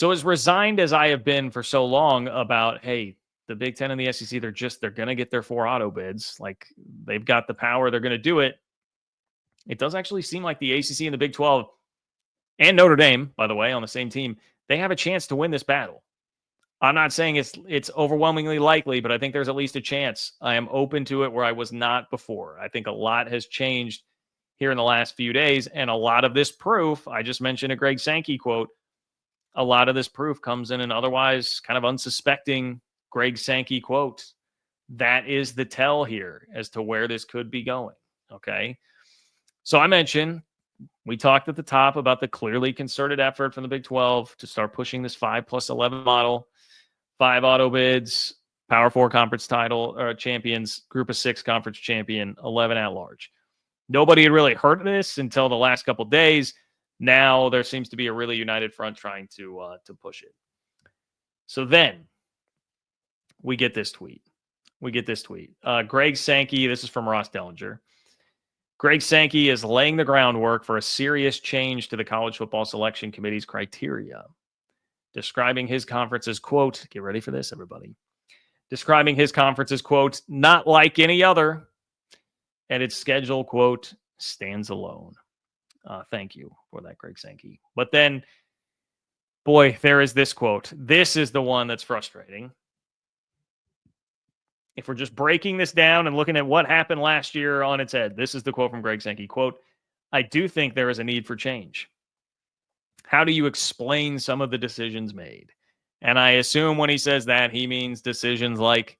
So as resigned as I have been for so long about, hey, the Big Ten and the SEC, they're going to get their 4 auto bids. Like, they've got the power. They're going to do it. It does actually seem like the ACC and the Big 12 and Notre Dame, by the way, on the same team, they have a chance to win this battle. I'm not saying it's overwhelmingly likely, but I think there's at least a chance. I am open to it where I was not before. I think a lot has changed here in the last few days, and a lot of this proof, I just mentioned a Greg Sankey quote, a lot of this proof comes in an otherwise kind of unsuspecting Greg Sankey quote. That is the tell here as to where this could be going, okay? So I mentioned, we talked at the top about the clearly concerted effort from the Big 12 to start pushing this 5+11 model, 5 auto bids, Power 4 conference title or champions, Group of 6 conference champion, 11 at large. Nobody had really heard of this until the last couple of days. Now there seems to be a really united front trying to push it. So then we get this tweet. Greg Sankey, this is from Ross Dellinger. Greg Sankey is laying the groundwork for a serious change to the College Football Selection Committee's criteria. Describing his conference as, quote, get ready for this, everybody. Describing his conference as, quote, not like any other. And its schedule, quote, stands alone. Thank you for that, Greg Sankey. But then, boy, there is this quote. This is the one that's frustrating. If we're just breaking this down and looking at what happened last year on its head, this is the quote from Greg Sankey. Quote, I do think there is a need for change. How do you explain some of the decisions made? And I assume when he says that, he means decisions like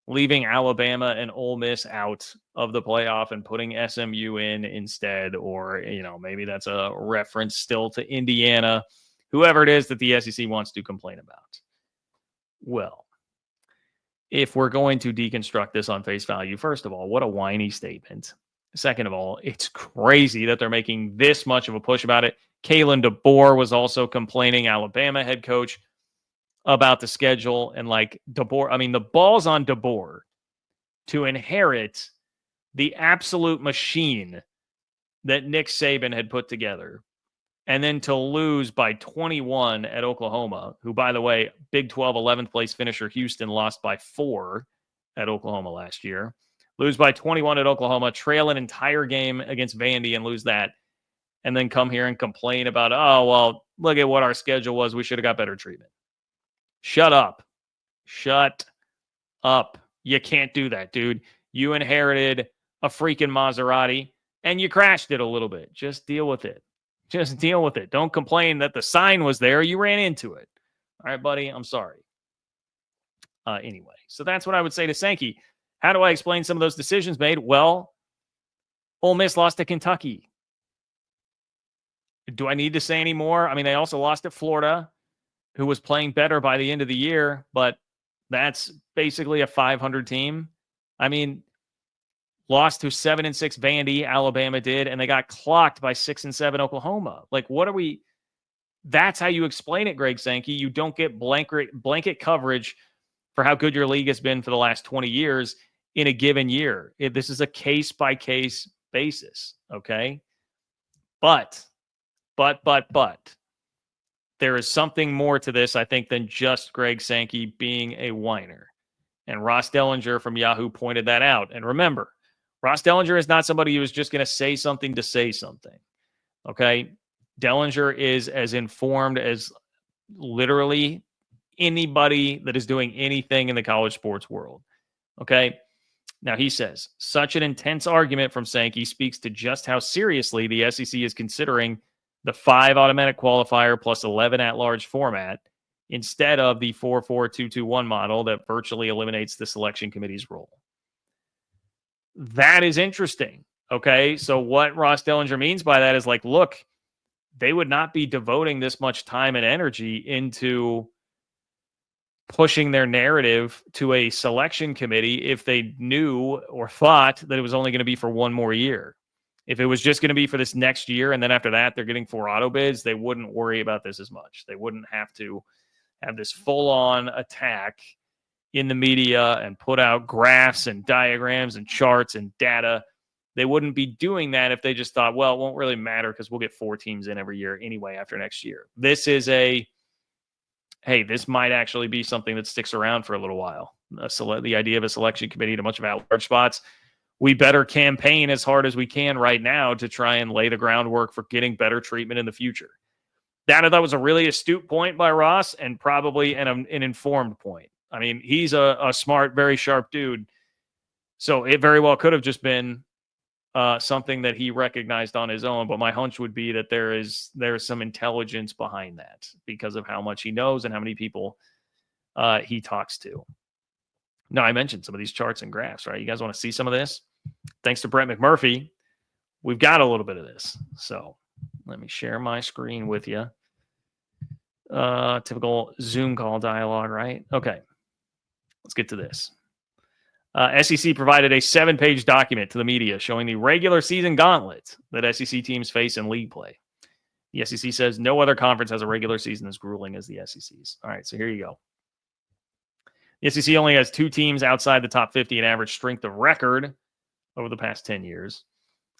leaving Alabama and Ole Miss out of the playoff and putting SMU in instead, or, maybe that's a reference still to Indiana, whoever it is that the SEC wants to complain about. Well, if we're going to deconstruct this on face value, first of all, what a whiny statement. Second of all, it's crazy that they're making this much of a push about it. Kalen DeBoer was also complaining, Alabama head coach, about the schedule. And DeBoer, the ball's on DeBoer to inherit the absolute machine that Nick Saban had put together, and then to lose by 21 at Oklahoma, who, by the way, Big 12 11th place finisher Houston lost by 4 at Oklahoma last year. Lose by 21 at Oklahoma, trail an entire game against Vandy and lose that, and then come here and complain about, oh, well, look at what our schedule was. We should have got better treatment. Shut up. You can't do that, dude. You inherited a freaking Maserati, and you crashed it a little bit. Just deal with it. Don't complain that the sign was there. You ran into it. All right, buddy, I'm sorry. Anyway, so that's what I would say to Sankey. How do I explain some of those decisions made? Well, Ole Miss lost to Kentucky. Do I need to say any more? They also lost at Florida, who was playing better by the end of the year, but that's basically a 500 team. Lost to 7-6 Vandy, Alabama did, and they got clocked by 6-7 Oklahoma. That's how you explain it, Greg Sankey. You don't get blanket coverage for how good your league has been for the last 20 years in a given year. This is a case-by-case basis, okay? But, there is something more to this, I think, than just Greg Sankey being a whiner. And Ross Dellinger from Yahoo pointed that out. And remember, Ross Dellinger is not somebody who is just going to say something to say something, okay? Dellinger is as informed as literally anybody that is doing anything in the college sports world, okay? Now, he says, such an intense argument from Sankey speaks to just how seriously the SEC is considering the 5 automatic qualifier plus 11 at-large format instead of the 4-4-2-2-1 model that virtually eliminates the selection committee's role. That is interesting, okay? So what Ross Dellinger means by that is look, they would not be devoting this much time and energy into pushing their narrative to a selection committee if they knew or thought that it was only going to be for one more year. If it was just going to be for this next year, and then after that, they're getting 4 auto bids, they wouldn't worry about this as much. They wouldn't have to have this full-on attack in the media and put out graphs and diagrams and charts and data. They wouldn't be doing that if they just thought, well, it won't really matter because we'll get 4 teams in every year anyway after next year. This is a hey, this might actually be something that sticks around for a little while. The idea of a selection committee to a bunch of at-large spots. We better campaign as hard as we can right now to try and lay the groundwork for getting better treatment in the future. That I thought was a really astute point by Ross, and probably an informed point. I mean, he's a smart, very sharp dude. So it very well could have just been something that he recognized on his own. But my hunch would be that there is some intelligence behind that because of how much he knows and how many people he talks to. Now, I mentioned some of these charts and graphs, right? You guys want to see some of this? Thanks to Brett McMurphy, we've got a little bit of this. So let me share my screen with you. Typical Zoom call dialogue, right? Okay. Let's get to this. SEC provided a 7-page document to the media showing the regular season gauntlet that SEC teams face in league play. The SEC says no other conference has a regular season as grueling as the SEC's. All right, so here you go. The SEC only has 2 teams outside the top 50 in average strength of record over the past 10 years.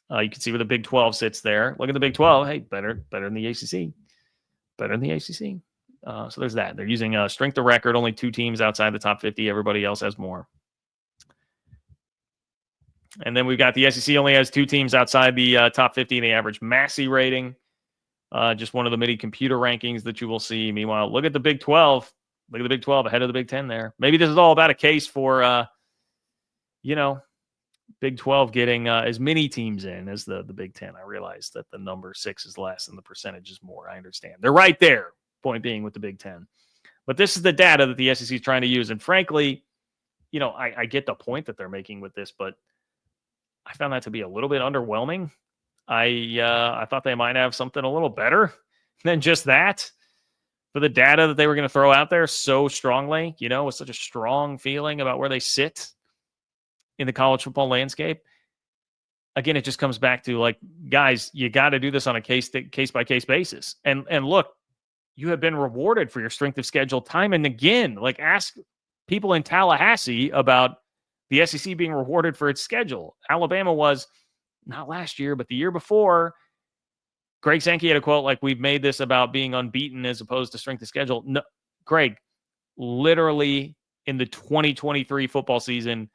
You can see where the Big 12 sits there. Look at the Big 12. Hey, better than the ACC. Better than the ACC. So there's that. They're using strength of record, only 2 teams outside the top 50. Everybody else has more. And then we've got the SEC only has 2 teams outside the top 50 in the average Massey rating. Just one of the many computer rankings that you will see. Meanwhile, look at the Big 12. Look at the Big 12 ahead of the Big 10 there. Maybe this is all about a case for, Big 12 getting as many teams in as the Big 10. I realize that the number 6 is less and the percentage is more. I understand. They're right there, point being, with the Big 10. But this is the data that the SEC is trying to use. And frankly, I get the point that they're making with this, but I found that to be a little bit underwhelming. I thought they might have something a little better than just that for the data that they were going to throw out there so strongly, with such a strong feeling about where they sit in the college football landscape. Again, it just comes back to, like, guys, you got to do this on a case by case basis. And look, you have been rewarded for your strength of schedule time and again. Like, ask people in Tallahassee about the SEC being rewarded for its schedule. Alabama was, not last year, but the year before. Greg Sankey had a quote like, we've made this about being unbeaten as opposed to strength of schedule. No, Greg, literally in the 2023 football season,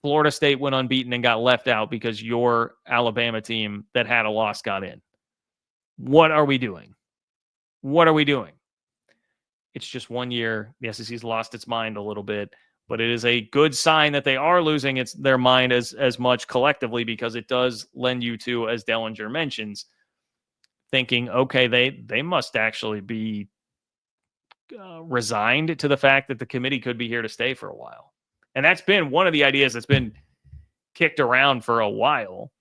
Florida State went unbeaten and got left out because your Alabama team that had a loss got in. What are we doing? What are we doing? It's just 1 year. The SEC's lost its mind a little bit, but it is a good sign that they are losing their mind as much collectively, because it does lend you to, as Dellinger mentions, thinking, okay, they must actually be resigned to the fact that the committee could be here to stay for a while. And that's been one of the ideas that's been kicked around for a while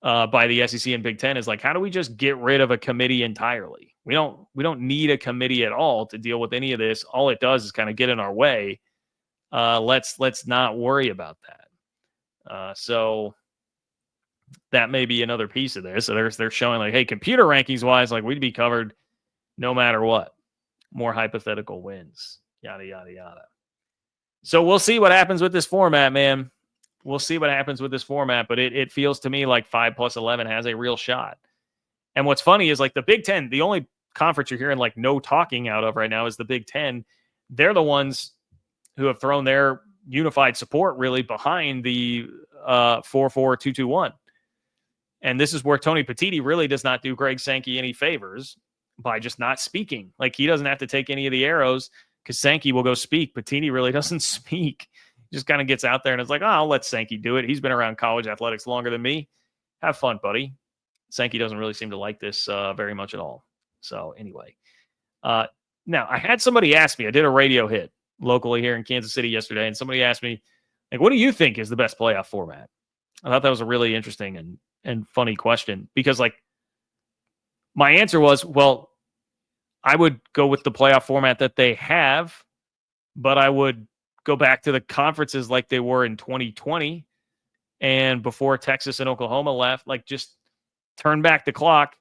by the SEC and Big Ten, is like, how do we just get rid of a committee entirely? We don't need a committee at all to deal with any of this. All it does is kind of get in our way. Let's not worry about that. So that may be another piece of this. So they're showing, like, hey, computer rankings wise, like, we'd be covered no matter what. More hypothetical wins, yada, yada, yada. So we'll see what happens with this format, man. We'll see what happens with this format, but it feels to me like 5+11 has a real shot. And what's funny is, like, the Big Ten, the only conference you're hearing like no talking out of right now is the Big Ten. They're the ones who have thrown their unified support really behind the 4-4-2-2-1. And this is where Tony Petitti really does not do Greg Sankey any favors by just not speaking. Like, he doesn't have to take any of the arrows because Sankey will go speak. Petitti really doesn't speak. He just kind of gets out there and it's like, oh, I'll let Sankey do it. He's been around college athletics longer than me. Have fun, buddy. Sankey doesn't really seem to like this very much at all. So anyway, now I had somebody ask me, I did a radio hit locally here in Kansas City yesterday, and somebody asked me, like, what do you think is the best playoff format? I thought that was a really interesting and funny question, because, like, my answer was, well, I would go with the playoff format that they have, but I would go back to the conferences like they were in 2020 and before Texas and Oklahoma left. Like, just turn back the clock,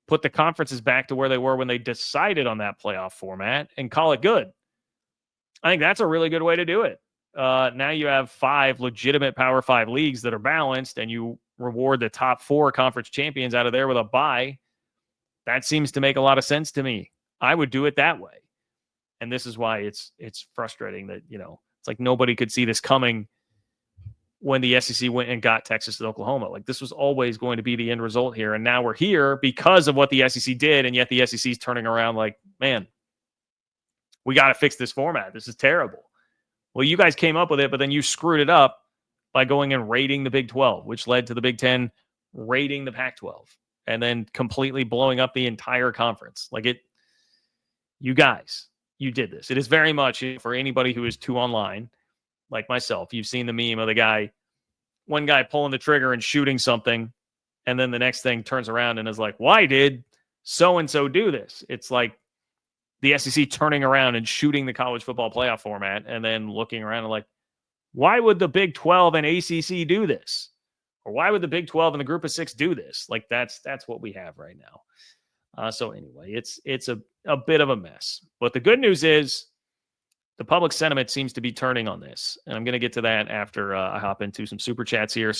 put the conferences back to where they were when they decided on that playoff format, and call it good. I think that's a really good way to do it. Now you have 5 legitimate Power 5 leagues that are balanced, and you reward the top 4 conference champions out of there with a bye. That seems to make a lot of sense to me. I would do it that way. And this is why it's frustrating that, it's like nobody could see this coming when the SEC went and got Texas and Oklahoma. Like, this was always going to be the end result here. And now we're here because of what the SEC did. And yet the SEC is turning around like, man, we got to fix this format. This is terrible. Well, you guys came up with it, but then you screwed it up by going and raiding the Big 12, which led to the Big 10 raiding the Pac-12 and then completely blowing up the entire conference. Like, you guys, you did this. It is very much, for anybody who is too online, like myself, you've seen the meme of one guy pulling the trigger and shooting something, and then the next thing turns around and is like, why did so-and-so do this? It's like the SEC turning around and shooting the college football playoff format and then looking around and like, why would the Big 12 and ACC do this? Or why would the Big 12 and the Group of Six do this? Like, that's what we have right now. So anyway, it's a bit of a mess. But the good news is the public sentiment seems to be turning on this. And I'm going to get to that after I hop into some super chats here.